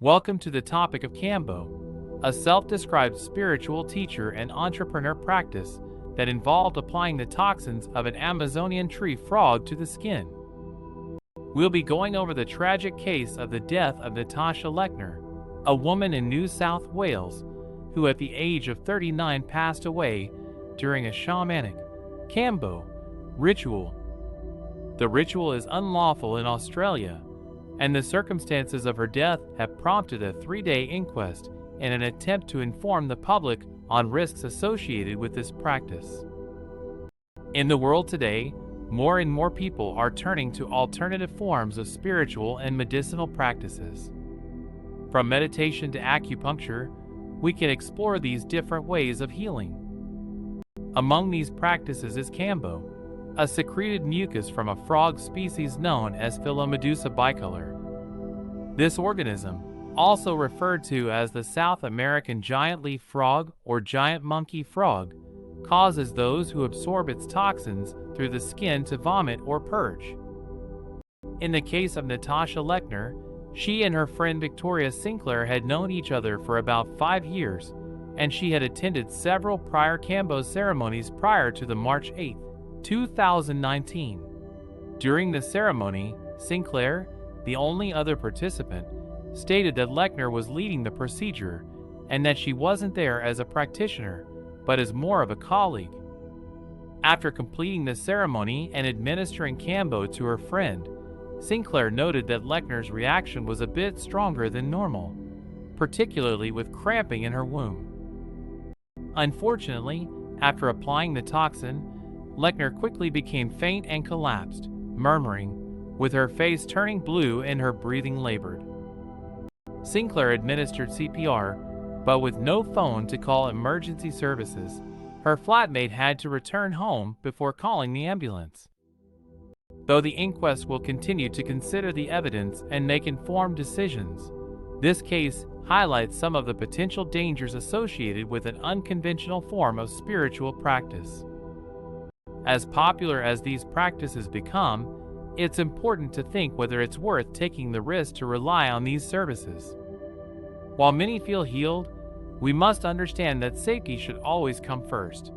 Welcome to the topic of Kambo, a self-described spiritual teacher and entrepreneur practice that involved applying the toxins of an Amazonian tree frog to the skin. We'll be going over the tragic case of the death of Natasha Lechner, a woman in New South Wales who at the age of 39 passed away during a shamanic Kambo ritual. The ritual is unlawful in Australia, and the circumstances of her death have prompted a 3-day inquest in an attempt to inform the public on risks associated with this practice. In the world today, more and more people are turning to alternative forms of spiritual and medicinal practices. From meditation to acupuncture, we can explore these different ways of healing. Among these practices is Kambo, a secreted mucus from a frog species known as Philomedusa bicolor. This organism, also referred to as the South American giant leaf frog or giant monkey frog, causes those who absorb its toxins through the skin to vomit or purge. In the case of Natasha Lechner, she and her friend Victoria Sinclair had known each other for about 5 years, and she had attended several prior Kambo ceremonies prior to the March 8, 2019. During the ceremony, Sinclair, the only other participant, stated that Lechner was leading the procedure and that she wasn't there as a practitioner, but as more of a colleague. After completing the ceremony and administering Kambo to her friend, Sinclair noted that Lechner's reaction was a bit stronger than normal, particularly with cramping in her womb. Unfortunately, after applying the toxin, Lechner quickly became faint and collapsed, murmuring, with her face turning blue and her breathing labored. Sinclair administered CPR, but with no phone to call emergency services, her flatmate had to return home before calling the ambulance. Though the inquest will continue to consider the evidence and make informed decisions, this case highlights some of the potential dangers associated with an unconventional form of spiritual practice. As popular as these practices become, it's important to think whether it's worth taking the risk to rely on these services. While many feel healed, we must understand that safety should always come first.